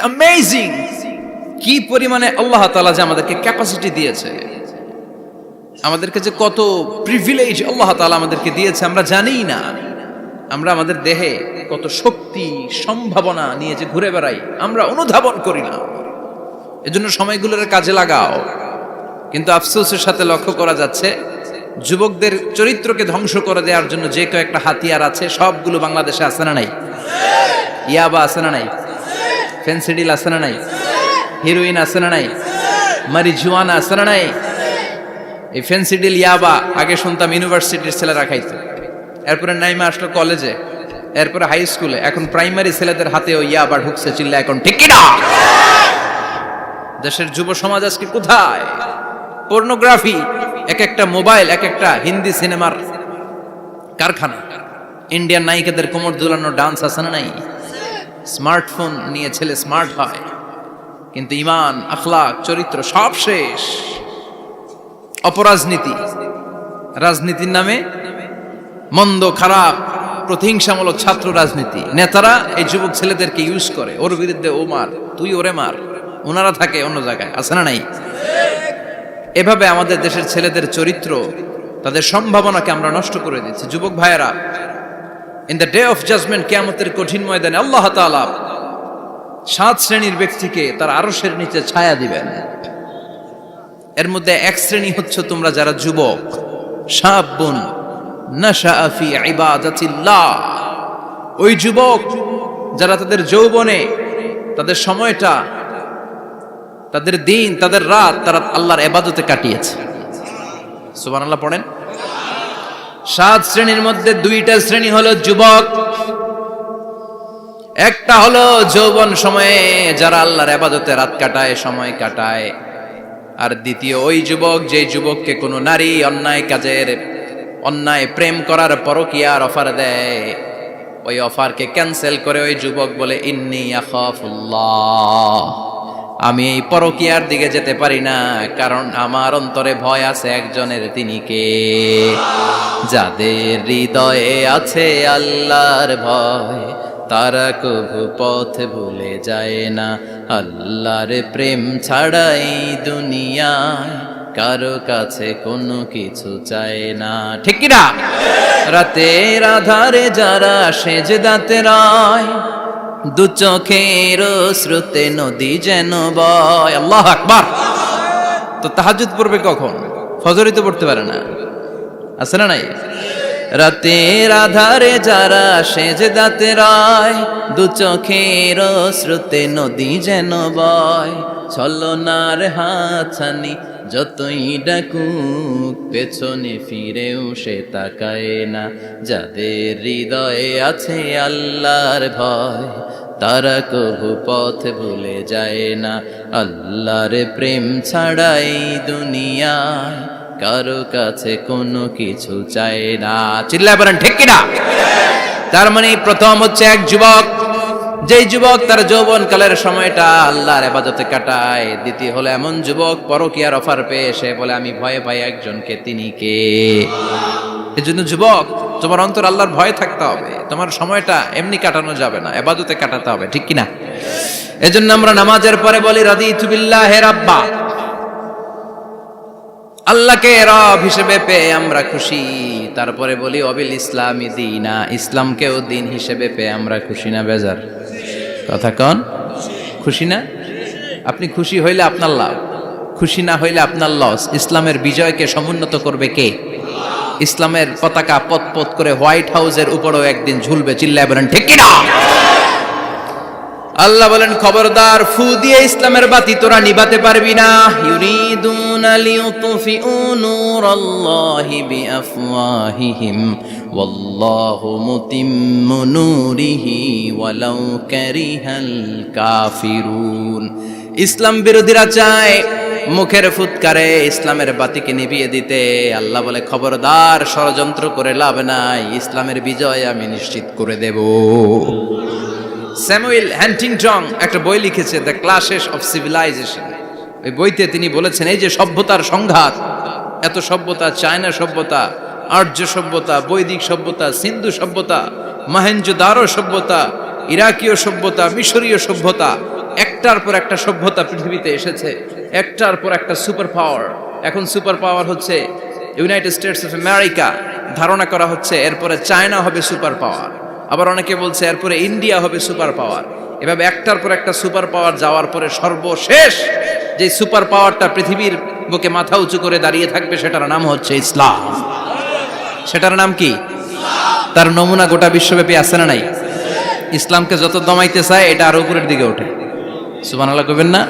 Amazing কি পরিমাণে আল্লাহ তাআলা যে আমাদেরকে ক্যাপাসিটি দিয়েছে, আমাদেরকে যে কত প্রিভিলেজ আল্লাহ তাআলা আমাদেরকে দিয়েছে আমরা জানিই না। আমরা আমাদের দেহে কত শক্তি সম্ভাবনা নিয়ে যে ঘুরে বেড়াই আমরা অনুধাবন করি না। এজন্য সময়গুলোর কাজে লাগাও। কিন্তু আফসোসের সাথে লক্ষ্য করা যাচ্ছে যুবকদের চরিত্রকে ধ্বংস করে দেওয়ার জন্য যে কয়েকটা হাতিয়ার আছে সবগুলো বাংলাদেশে আছে না নাই? ইয়াবা আছে না নাই? ফেন্সিডিল আছে না নাই? হিরোইন আছে না নাই? মারিজুয়ানা আছে না নাই? এই ফেন্সিডিল ইয়াবা আগে শুনতাম ইউনিভার্সিটির ছেলেরা খাইতো, এরপরে নাইমা আসলো কলেজে, এরপরে হাই স্কুলে, এখন প্রাইমারি ছেলেদের হাতেও ইয়াবা ঢুকছে। চিল্লা এখন ঠিক কি না? দেশের যুব সমাজ আজকে কোথায়? পর্নোগ্রাফি, এক একটা মোবাইল এক একটা হিন্দি সিনেমার কারখানা। ইন্ডিয়ান নায়িকাদের কোমর দুলানো ডান্স আছে না নাই? স্মার্টফোন নিয়ে ছেলে স্মার্ট হয়, কিন্তু ঈমান আখলাক চরিত্র সব শেষ। অপরাজনীতি, রাজনীতির নামে মন্দ খারাপ প্রতিহিংসামূলক ছাত্র রাজনীতি, নেতারা এই যুবক ছেলেদেরকে ইউজ করে, ওর বিরুদ্ধে ও মার, তুই ওরে মার, ওনারা থাকে অন্য জায়গায়, আছে না নাই? এভাবে আমাদের দেশের ছেলেদের চরিত্র, তাদের সম্ভাবনাকে আমরা নষ্ট করে দিচ্ছি। যুবক ভাইয়েরা, in the day of judgement, কিয়ামতের কঠিন ময়দানে আল্লাহ তাআলা 7 শ্রেণীর ব্যক্তিকে তার আরশের নিচে ছায়া দিবেন। এর মধ্যে এক শ্রেণী হচ্ছে তোমরা যারা যুবক, শাবুন নাশাআ ফি ইবাদাতিল্লাহ, ওই যুবক যারা তাদের যৌবনে তাদের সময়টা, তাদের দিন, তাদের রাত তারা আল্লাহর ইবাদতে কাটিয়েছে। সুবহানাল্লাহ পড়েন। 7 শ্রেণীর মধ্যে 2টা শ্রেণী হলো যুবক। একটা হলো যৌবন সময়ে যারা আল্লাহর ইবাদতে রাত কাটায়, সময় কাটায়। আর দ্বিতীয় ওই যুবক যে যুবককে কোনো নারী অন্যায় কাজের, অন্যায় প্রেম করার পরকীয়ার অফার দেয়, ওই অফারকে ক্যান্সেল করে ওই যুবক বলে ইন্নী আখাফুল্লাহ, আমি এই পরকীয়ার দিকে যেতে পারি না, কারণ আমার অন্তরে ভয় আছে একজনের, তিনি কে? যাদের হৃদয়ে আছে আল্লাহর ভয় তারা কবু পথ ভুলে যায় না। আল্লাহর প্রেম ছাড়া এই দুনিয়ায় কারো কাছে কোনো কিছু চায় না, ঠিক কি না? রাতের আধারে যারা সেজদাতে রয়, দু চোখের শ্রুতে নদী যেন বয়। আল্লাহু আকবার। তো তাহাজ্জুদ পড়বে কখন? ফজরই তো পড়তে পারে না, আছে না নাই? রাতের আধারে যারা সেজদাতে রয়, দু চোখের শ্রুতে নদী যেন বয়। ছলনার হাতছানি যতই ডাকুক পেছনে ফিরেও সে তাকায় না। যাদের হৃদয়ে আছে আল্লাহর ভয় তারা কবু পথ ভুলে যায় না। আল্লাহর প্রেম ছাড়াই দুনিয়ায় কারো কাছে কোনো কিছু চায় না। চিল্লায় বলেন ঠিক কিনা? তার মানে প্রথম হচ্ছে এক যুবক, যেই যুবক তার যৌবন কালের সময়টা আল্লাহর ইবাদতে কাটায়। দ্বিতীয় হলো এমন যুবক পরকীয়ার অফার পেয়ে সে বলে আমি ভয় পাই একজনকে, তিনি কে? এজন্য যুবক, তোমার অন্তর আল্লাহর ভয় থাকতে হবে, তোমার সময়টা এমনি কাটানো যাবে না, ইবাদতে কাটাতে হবে, ঠিক কিনা? এজন্য আমরা নামাজের পরে বলি রাদিতু বিল্লাহি রাব্বা, আল্লাহকে রব হিসেবে পেয়ে আমরা খুশি। তারপরে বলি অবিল ইসলামি দীনা, ইসলামকেও দিন হিসেবে পেয়ে আমরা খুশি না বেজার? কথা কন, খুশি না? আপনি খুশি হইলে আপনার লাভ, খুশি না হইলে আপনার লস। ইসলামের বিজয়কে সমুন্নত করবে কে? ইসলামের পতাকা পথ পথ করে হোয়াইট হাউসের উপরেও একদিন ঝুলবে। চিল্লায় বলেন ঠিক কিনা? আল্লাহ বলেন খবরদার, ফু দিয়ে ইসলামের বাতি তোরা নিভাতে পারবি না। ইউরিদুনা লিউতফিউ নূরাল্লাহি বিআফওয়াহিহিম ওয়াল্লাহু মুতিম্মু নূরিহি ওয়ালাউ কারিহাল কাফিরুন। ইসলাম বিরোধীরা চায় মুখের ফুৎকারে ইসলামের বাতিকে নিভিয়ে দিতে। আল্লাহ বলে খবরদার, ষড়যন্ত্র করে লাভ নাই, ইসলামের বিজয় আমি নিশ্চিত করে দেব। স্যামুয়েল হ্যান্টিংটন একটা বই লিখেছে, দ্য ক্লাশেস অফ সিভিলাইজেশন। ওই বইতে তিনি বলেছেন এই যে সভ্যতার সংঘাত, এত সভ্যতা, চায়না সভ্যতা, আর্য সভ্যতা, বৈদিক সভ্যতা, সিন্ধু সভ্যতা, মহেঞ্জোদারো সভ্যতা, ইরাকীয় সভ্যতা, মিশরীয় সভ্যতা, একটার পর একটা সভ্যতা পৃথিবীতে এসেছে, একটার পর একটা সুপার পাওয়ার। এখন সুপার পাওয়ার হচ্ছে ইউনাইটেড স্টেটস অফ আমেরিকা, ধারণা করা হচ্ছে এরপরে চায়না হবে সুপার পাওয়ার, আবার অনেকে বলছে এরপরে ইন্ডিয়া হবে সুপার পাওয়ার। এভাবে একটার পর একটা সুপার পাওয়ার যাওয়ার পরে সর্বশেষ যে সুপার পাওয়ারটা পৃথিবীর বুকে মাথা উঁচু করে দাঁড়িয়ে থাকবে সেটার নাম হচ্ছে ইসলাম। সেটার নাম কি? তার নমুনা গোটা বিশ্বব্যাপী আছে না নাই? ইসলামকে যত দমাইতে চায় এটা আরো উপরের দিকে ওঠে। সুবহানাল্লাহ কইবেন না?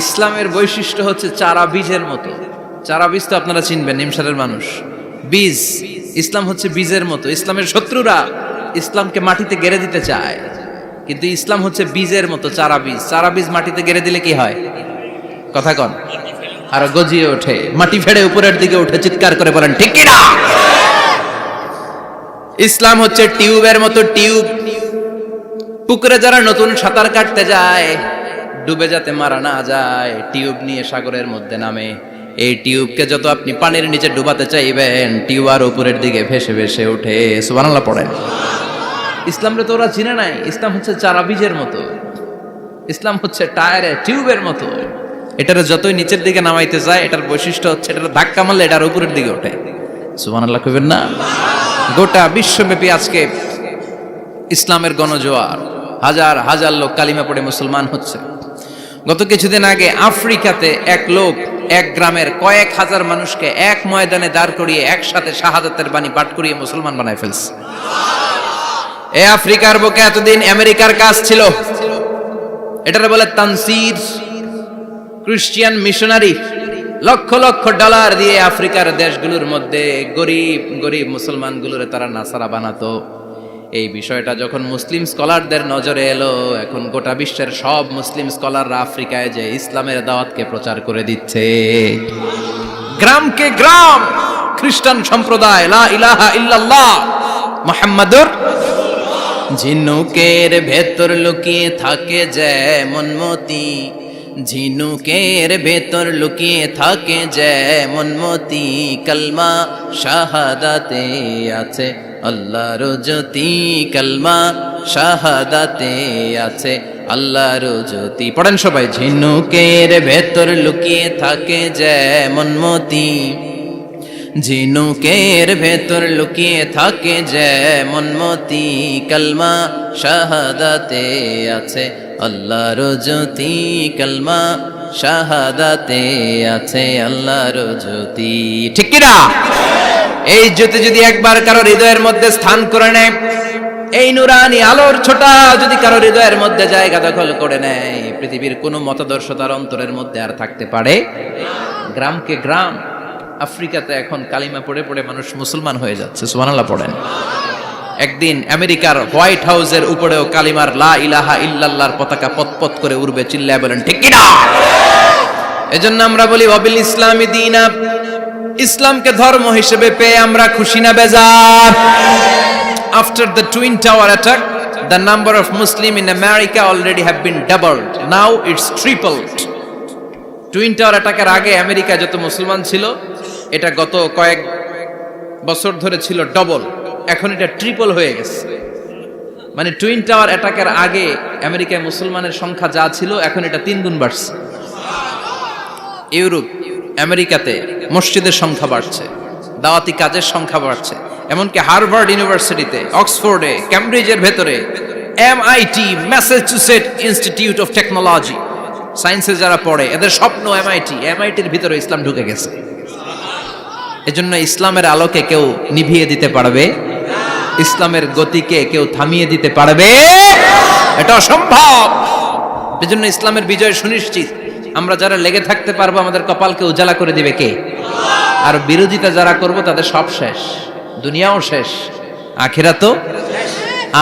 ইসলামের বৈশিষ্ট্য হচ্ছে চারা বীজের মতো। চারা বীজ তো আপনারা চিনবেন, নিমসারের মানুষ। বীজ, ইসলাম হচ্ছে বীজের মতো। ইসলামের শত্রুরা ইসলামকে মাটিতে গেড়ে দিতে চায়, কিন্তু ইসলাম হচ্ছে বীজের মতো, চারা বীজ। চারা বীজ মাটিতে গেড়ে দিলে কি হয়? কথা কন, আর গজিয়ে ওঠে, মাটি ফেড়ে উপরের দিকে উঠে চিৎকার করে বলেন ঠিক কি না? ইসলাম হচ্ছে টিউবের মতো। টিউব, পুকুরে যারা নতুন সাঁতার কাটতে যায় ডুবে যাতে মারা না যায়, টিউব নিয়ে সাগরের মধ্যে নামে। এই টিউবকে যত আপনি পানির নিচে ডুবাতে চাইবেন, টিউব আর উপরের দিকে ভেসে ভেসে ওঠে। সুবহানাল্লাহ পড়েন। ইসলামরে তো ওরা চিনে নাই। ইসলাম হচ্ছে চারা বীজের মতো, ইসলাম হচ্ছে টায়ারে টিউবের মতো। এটারে যতই নিচের দিকে নামাইতে যায়, এটার বৈশিষ্ট্য হচ্ছে এটার ধাক্কা মারলে এটার উপরের দিকে ওঠে। সুবহানাল্লাহ কইবেন না? গোটা বিশ্বব্যাপী আজকে ইসলামের গণজোয়ার, হাজার হাজার লোক কালিমা পড়ে মুসলমান হচ্ছে। গত কিছুদিন আগে আফ্রিকাতে এক লোক এক গ্রামের কয়েক হাজার মানুষকে এক ময়দানে দাঁড় করিয়ে একসাথে শাহাদাতের বাণী পাঠ করিয়ে মুসলমান বানায় ফেলছে। এই আফ্রিকার বুকে এতদিন আমেরিকার কাজ ছিল, এটারে বলে Tansir, Christian missionary. Lakh lakh dollar দিয়ে আফ্রিকার দেশগুলোর মধ্যে গরিব গরিব মুসলমানগুলোরে তারা নাসারা বানাতো। এই বিষয়টা যখন মুসলিম স্কলারদের নজরে এলো, এখন গোটা বিশ্বের সব মুসলিম স্কলাররা আফ্রিকায় যে ইসলামের দাওয়াতকে প্রচার করে দিচ্ছে। গ্রামকে গ্রাম খ্রিস্টান সম্প্রদায় লা ইলাহা ইল্লাল্লাহ মুহাম্মাদুর। ঝিনুকের ভেতর লুকিয়ে থাকে যেমন মতি, ঝিনুকের ভেতর লুকিয়ে থাকে যেমন মতি, কলমা শাহাদাতে আছে আল্লাহর জ্যোতি, কলমা শাহাদাতে আছে আল্লাহর জ্যোতি। পড়েন সবাই। ঝিনুকের ভেতর লুকিয়ে থাকে যেমন মতি, ঝিনুকের ভেতর লুকিয়ে থাকে যেমন মতি, কলমা শাহাদাতে আছে আল্লাহর জ্যোতি, কলমা শাহাদাতে আছে আল্লাহর জ্যোতি। ঠিক কি না? এই জ্যোতি যদি একবার কারো হৃদয়ের মধ্যে স্থান করে নেয়, এই নুরানি আলোর ছোটা যদি কারো হৃদয়ের মধ্যে জায়গা দখল করে নেয়, পৃথিবীর কোনো মতাদর্শ তার অন্তরের মধ্যে আর থাকতে পারে। গ্রামকে গ্রাম আফ্রিকাতে এখন কালিমা পড়ে পড়ে মানুষ মুসলমান হয়ে যাচ্ছে। সুবহানাল্লাহ পড়েন। একদিন আমেরিকার হোয়াইট হাউসের উপরেও কালিমার লা ইলাহা ইল্লাল্লাহর পতাকা পতপত করে উড়বে। চিল্লায় বলেন ঠিক কি না? এজন্য আমরা বলি ওয়াবিল ইসলামি দীনা, ইসলামকে ধর্ম হিসেবে পেয়ে আমরা খুশি না বেজার? After the Twin Tower attack, the number of Muslims in America already have been doubled. Now it's tripled. Twin tower অ্যাটাকের আগে আমেরিকা যত মুসলমান ছিল, এটা গত কয়েক বছর ধরে ছিল ডবল, এখন এটা ট্রিপল হয়ে গেছে। মানে টুইন টাওয়ার অ্যাটাকের আগে আমেরিকায় মুসলমানের সংখ্যা যা ছিল, এখন এটা 3 গুণ বাড়ছে। ইউরোপ, আমেরিকাতে মসজিদের সংখ্যা বাড়ছে, দাওয়াতি কাজের সংখ্যা বাড়ছে। এমনকি হার্ভার্ড ইউনিভার্সিটিতে, অক্সফোর্ডে, ক্যামব্রিজের ভেতরে, MIT, Massachusetts institute of technology, সায়েন্সে যারা পড়ে এদের স্বপ্ন এমআইটির ভিতরে ইসলাম ঢুকে গেছে। এজন্য ইসলামের আলোকে কেউ নিভিয়ে দিতে পারবে? ইসলামের গতিকে কেউ থামিয়ে দিতে পারবে? এটা অসম্ভব। এজন্য ইসলামের বিজয় সুনিশ্চিত। আমরা যারা লেগে থাকতে পারবো, আমাদের কপালকে উজালা করে দিবে কে? আর বিরোধিতা যারা করব তাদের সব শেষ, দুনিয়াও শেষ, আখিরাতও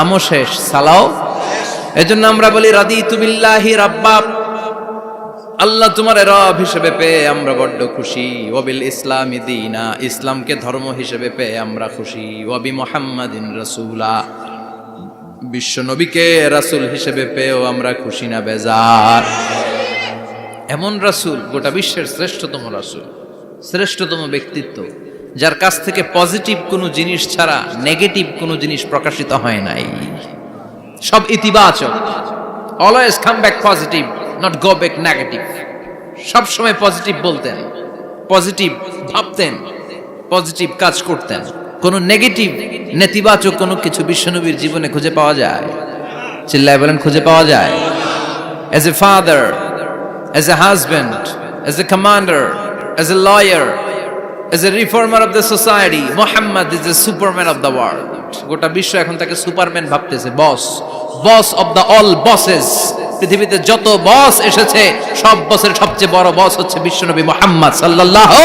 আমও শেষ, সালাও। এজন্য আমরা বলি রাদিতু বিল্লাহি রাব্বা, আল্লাহ তোমার রব হিসেবে পেয়ে আমরা বড্ড খুশি। ওয়াবিল ইসলামি দীনা, ইসলামকে ধর্ম হিসেবে পেয়ে আমরা খুশি। ওয়াবি মুহাম্মাদিন রাসূলা, বিশ্ব নবীকে রাসূল হিসেবে পেয়েও আমরা খুশি না বেজার? এমন রাসূল, গোটা বিশ্বের শ্রেষ্ঠতম রাসূল, শ্রেষ্ঠতম ব্যক্তিত্ব, যার কাছ থেকে পজিটিভ কোনো জিনিস ছাড়া নেগেটিভ কোনো জিনিস প্রকাশিত হয় নাই, সব ইতিবাচক। Always come back positive, not go back negative. সব সময় পজিটিভ বলতেন, পজিটিভ ভাবতেন, পজিটিভ কাজ করতেন। কোন নেগেটিভ নেতিবাচক কোনো কিছু বিশ্বনবীর জীবনে খুঁজে পাওয়া যায়? চিল্লায় বলেন, খুঁজে পাওয়া যায়? As a father, as a husband, as a commander, as a lawyer, as a reformer of the society, Muhammad is the superman of the world. গোটা বিশ্ব এখন তাকে সুপারম্যান ভাবতেছে, boss, boss of the all bosses. পৃথিবীতে যত বস এসেছে সব বসের সবচেয়ে বড় বস হচ্ছে বিশ্বনবী মুহাম্মদ সাল্লাল্লাহু